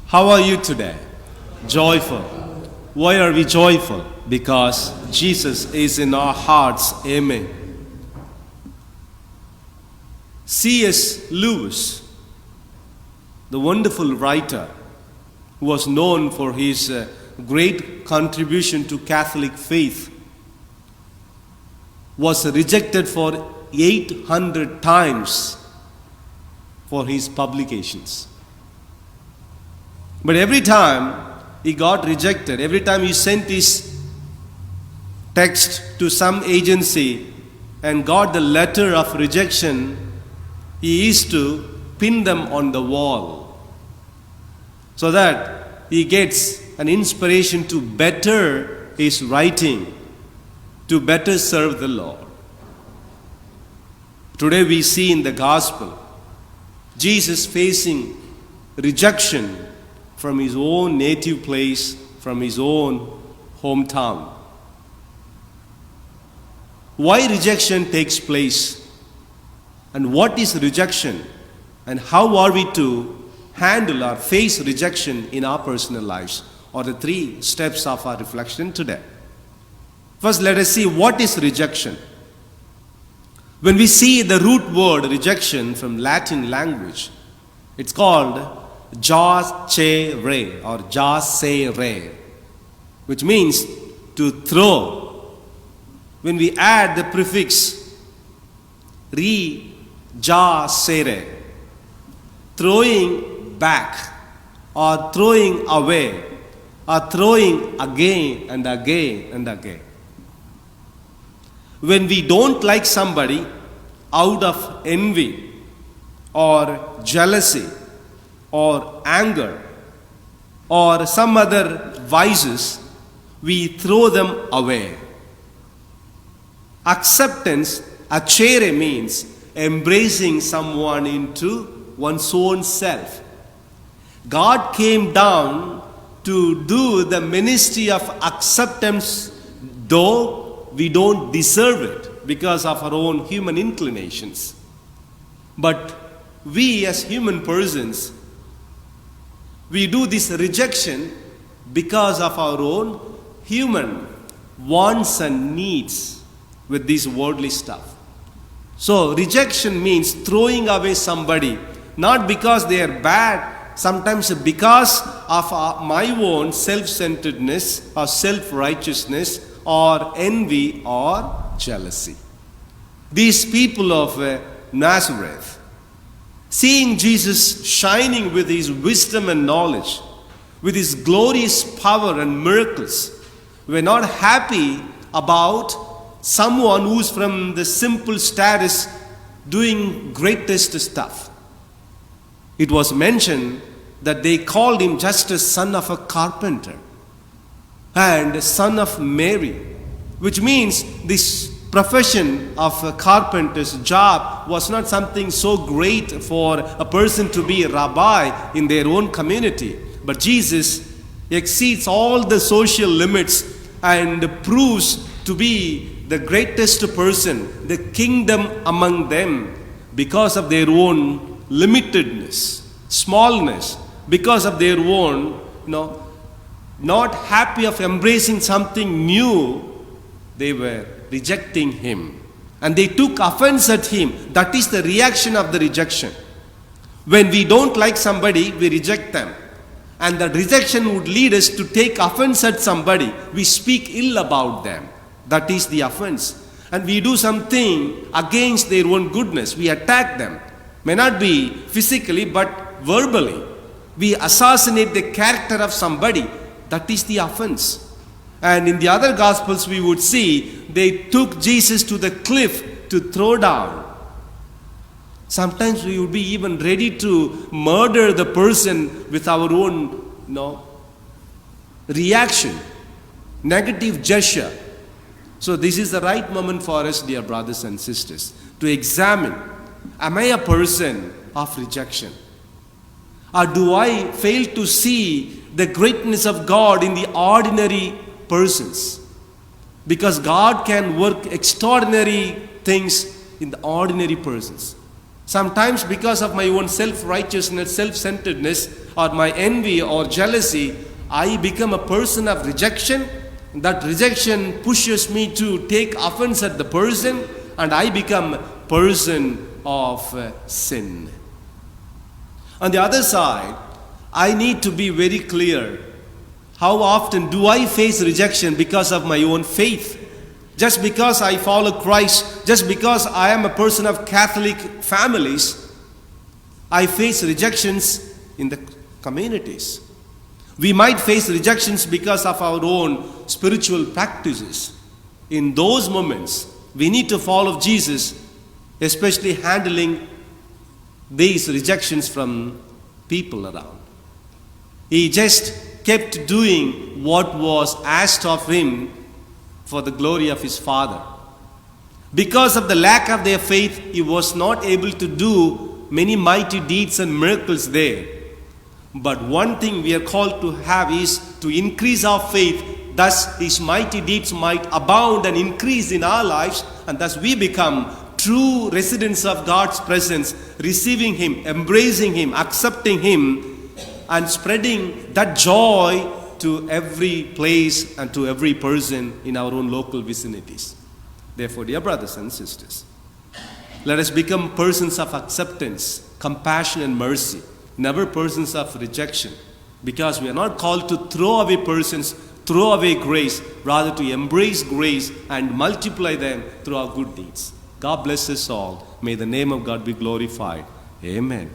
How are you today? Joyful. Why are we joyful? Because Jesus is in our hearts. Amen. C.S. Lewis, the wonderful writer who was known for his great contribution to Catholic faith, was rejected for 800 times for his publications. But every time he got rejected, every time he sent his text to some agency and got the letter of rejection, he used to pin them on the wall so that he gets an inspiration to better his writing, to better serve the Lord. Today we see in the gospel Jesus facing rejection from his own native place, from his own hometown. Why rejection takes place, and what is rejection, and how are we to handle or face rejection in our personal lives, are the 3 steps of our reflection today. First, let us see what is rejection. When we see the root word rejection from Latin language, it's called jacere or jacere, which means to throw. When we add the prefix rejacere, throwing back or throwing away or throwing again and again and again. When we don't like somebody out of envy or jealousy or anger or some other vices, we throw them away. Acceptance, acere, means embracing someone into one's own self. God came down to do the ministry of acceptance, though we don't deserve it because of our own human inclinations. But we as human persons, we do this rejection because of our own human wants and needs with this worldly stuff. So rejection means throwing away somebody, not because they are bad, sometimes because of my own self-centeredness or self-righteousness or envy or jealousy. These people of Nazareth, seeing Jesus shining with his wisdom and knowledge, with his glorious power and miracles, were not happy about someone who's from the simple status doing greatest stuff. It was mentioned that they called him just a son of a carpenter and son of Mary, which means this profession of a carpenter's job was not something so great for a person to be a rabbi in their own community. But Jesus exceeds all the social limits and proves to be the greatest person, the kingdom among them, because of their own limitedness, smallness, because of their own, not happy of embracing something new, they were rejecting him. And they took offense at him. That is the reaction of the rejection. When we don't like somebody, we reject them. And the rejection would lead us to take offense at somebody. We speak ill about them. That is the offense. And we do something against their own goodness. We attack them. May not be physically, but verbally. We assassinate the character of somebody. That is the offense. And in the other Gospels we would see they took Jesus to the cliff to throw down. Sometimes we would be even ready to murder the person with our own reaction, negative gesture. So this is the right moment for us, dear brothers and sisters, to examine, am I a person of rejection? Or do I fail to see the greatness of God in the ordinary persons? Because God can work extraordinary things in the ordinary persons. Sometimes because of my own self-righteousness, self-centeredness, or my envy or jealousy, I become a person of rejection. That rejection pushes me to take offense at the person, and I become a person of sin. On the other side, I need to be very clear. How often do I face rejection because of my own faith? Just because I follow Christ, just because I am a person of Catholic families, I face rejections in the communities. We might face rejections because of our own spiritual practices. In those moments, we need to follow Jesus, especially handling these rejections from people around. He just kept doing what was asked of him for the glory of his Father. Because of the lack of their faith, he was not able to do many mighty deeds and miracles there. But one thing we are called to have is to increase our faith, thus his mighty deeds might abound and increase in our lives, and thus we become true residents of God's presence, receiving him, embracing him, accepting him, and spreading that joy to every place and to every person in our own local vicinities. Therefore, dear brothers and sisters, let us become persons of acceptance, compassion and mercy, never persons of rejection, because we are not called to throw away persons, throw away grace, rather to embrace grace and multiply them through our good deeds. God bless us all. May the name of God be glorified. Amen.